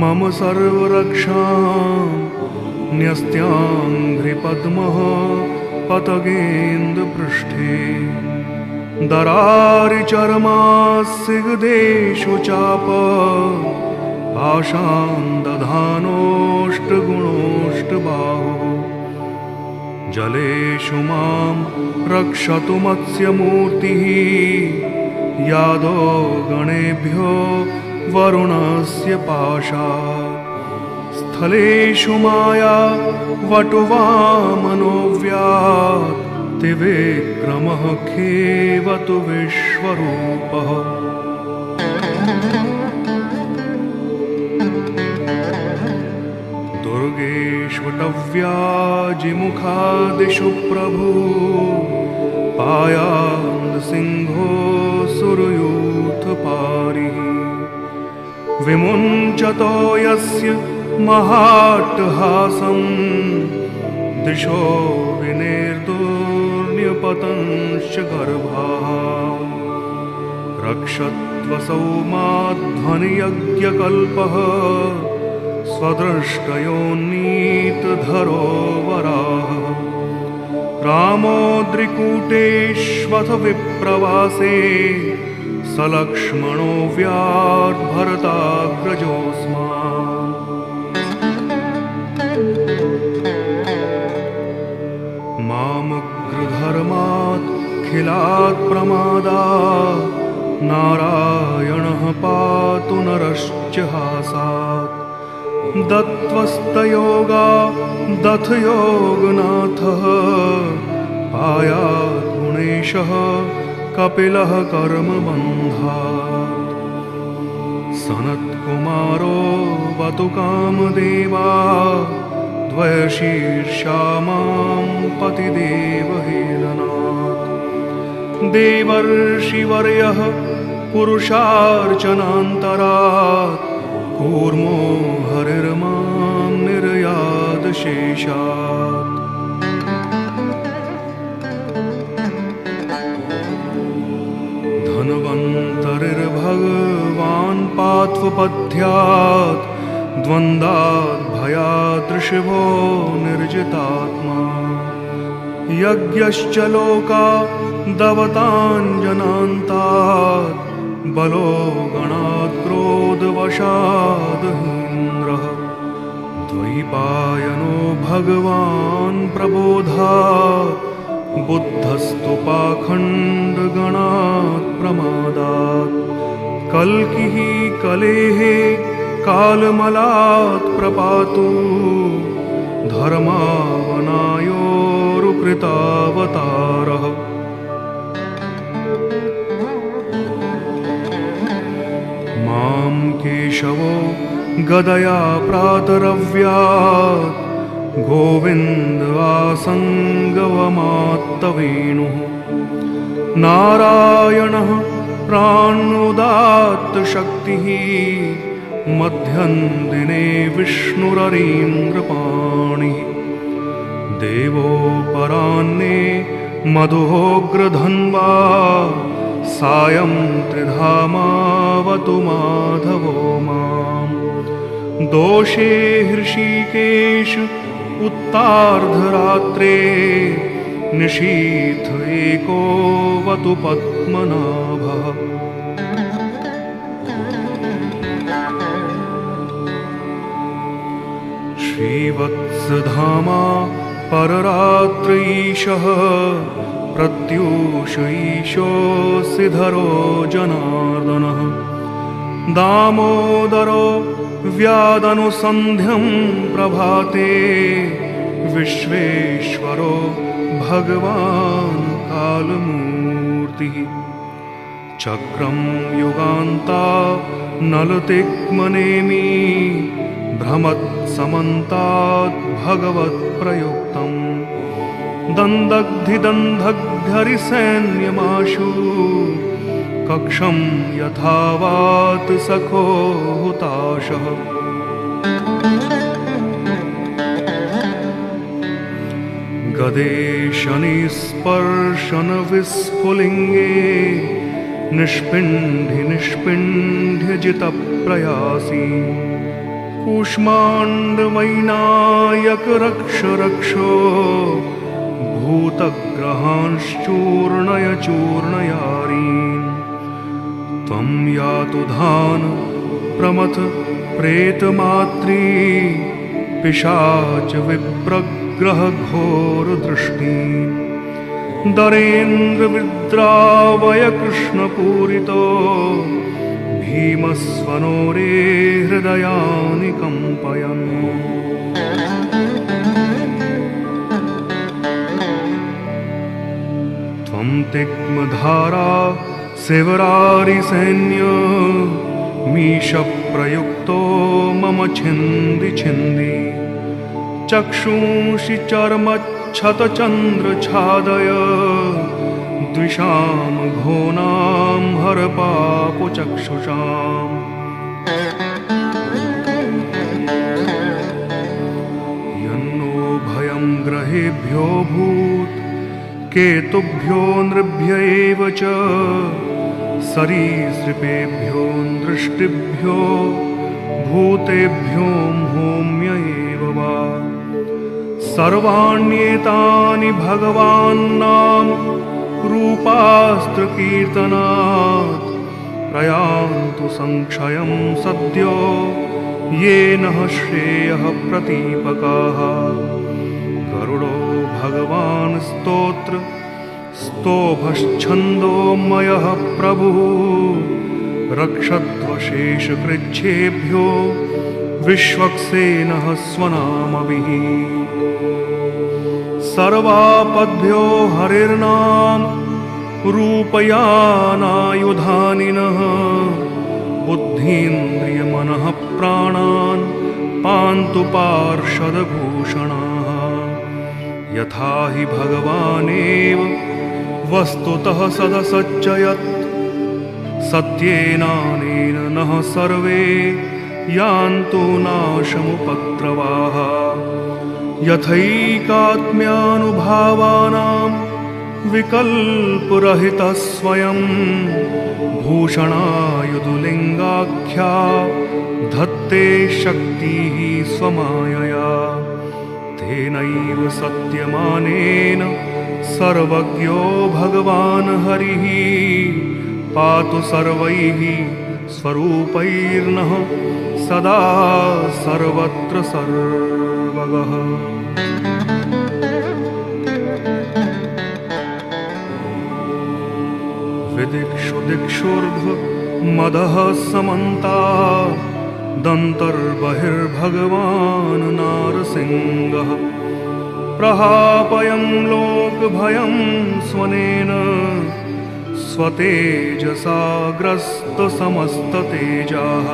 मम सर्वरक्षां न्यस्त्याङ्घ्रिपद्मः पतगेन्द्रपृष्ठे दरारिचर्मास्सिगदेषु चाप पाशां दधानोऽष्टगुणोऽष्टबाहुः जलेषु मां रक्षतु मत्स्यमूर्तिः यादो गणेभ्यो वरुणस्य पाशात् स्थलेषु माया वटुवामनोऽव्यात् त्रिविक्रमः खेवतु विश्वरूपः दुर्गेष्वटव्याजिमुखादिषु प्रभु पायान्दसिंहो सुरयूथपारिः विमुञ्चतो यस्य महाट्टहासं दिशो विनिर्दुर्निपतंश्च गर्भाः रक्षत्वसौ माध्वनियज्ञकल्पः स्वदृष्टयोन्नीतधरो वराः रामोद्रिकूटेष्वथ विप्रवासे सलक्ष्मणो व्याद्भरताग्रजोऽस्मान् मामुग्रधर्मात् खिलात् प्रमादात् नारायणः पातु नरश्च हासात् दत्त्वस्तयोगा दथयोगनाथः पायात् गुणेशः कपिलः कर्मबन्धात् सनत्कुमारो वतु कामदेवा द्वयशीर्षा मां पतिदेवहेलनात् देवर्षिवर्यः पुरुषार्चनान्तरात् कूर्मो हरिर्मां निर्यादशेषात् धन्वन्तरिर्भगवान् पात्वपथ्यात् द्वन्द्वात् भयात् ऋषभो निर्जितात्मा यज्ञश्च लोका दवताञ्जनान्तात् बलो गणात् क्रोधवशादहीन्द्रः द्वैपायनो भगवान् प्रबोधात् बुद्धस्तु पाखण्डगणात् प्रमादात् कल्किः कलेः कालमलात् प्रपातु धर्मावनायोरुकृतावतारः मां केशवो गदया प्रातरव्यात् गोविन्दवासङ्गवमात्तवेणुः नारायणः प्राणोदात्तशक्तिः मध्यं दिने विष्णुररीन्द्रपाणिः देवोपराह्ने मधुहोग्रधन्वा सायं त्रिधामावतु माधवो माम् दोषे हृषीकेश उत्तार्धरात्रे निशीथ एकोऽवतु पद्मनाभः श्रीवत्सधामा पररात्रीशः प्रत्यूष ईशोऽसिधरो जनार्दनः दामोदरो व्यादनुसन्ध्यं प्रभाते विश्वेश्वरो भगवान् कालमूर्तिः चक्रं युगान्ता नलतिग्मनेमि भ्रमत्समन्तात् भगवत्प्रयुक्तं दन्दग्धिदन्धग्ध्यरिसैन्यमाशु कक्षं यथावात् सखो हुताशः गदेशनिस्पर्शनविस्फुलिङ्गे निष्पिण्ड्य जितप्रयासी कूष्माण्डवैनायक रक्ष रक्षो भूतग्रहांश्चूर्णय चूर्णयारीन् त्वं यातु धान प्रमथ प्रेतमात्री पिशाच विप्रग्रह घोरदृष्टीन् दरेन्द्रविद्रावय कृष्णपूरितो भीमस्वनो रे हृदयानि कम्पयन् त्वं तिग्मधारा शिवरारिसैन्य मीशप्रयुक्तो मम छिन्दि छिन्दि चक्षुंषि चर्मच्छतचन्द्रछादय द्विषां घोनां हरपापुचक्षुषाम् यन्नो भयं ग्रहेभ्यो भूत् केतुभ्यो नृभ्य एव च सरीसृपेभ्यो दृष्टिभ्यो भूतेभ्यो होम्य एव वा सर्वाण्येतानि भगवान्नाम रूपास्त्रकीर्तनात् प्रयान्तु संक्षयं सद्यो येन श्रेयः प्रतीपकाः गरुडो भगवान् स्तोत्र स्तोभश्छन्दोमयः प्रभुः रक्षध्वशेषकृच्छेभ्यो विश्वक्सेनः स्वनामभिः सर्वापद्भ्यो हरिर्नाम रूपयानायुधानिनः बुद्धीन्द्रियमनः प्राणान् पान्तु पार्षदभूषणाः यथा हि भगवानेव वस्तुतः सदसच्चयत् सत्येनानेन नः सर्वे यान्तु नाशमुपद्रवाः यथैकात्म्यानुभावानां विकल्परहितः स्वयं भूषणायुधुलिङ्गाख्या धत्ते शक्तिः स्वमायया तेनैव सत्यमानेन सर्वज्ञो भगवान् हरिः पातु सर्वैः स्वरूपैर्नः सदा सर्वत्र सर्वगः। विदिक्षु दिक्षुर्ध्व मदः समन्तात् दन्तर्बहिर्भगवान् नारसिंहः प्रहापयं लोकभयं स्वनेन स्वतेजसा ग्रस्तसमस्ततेजाः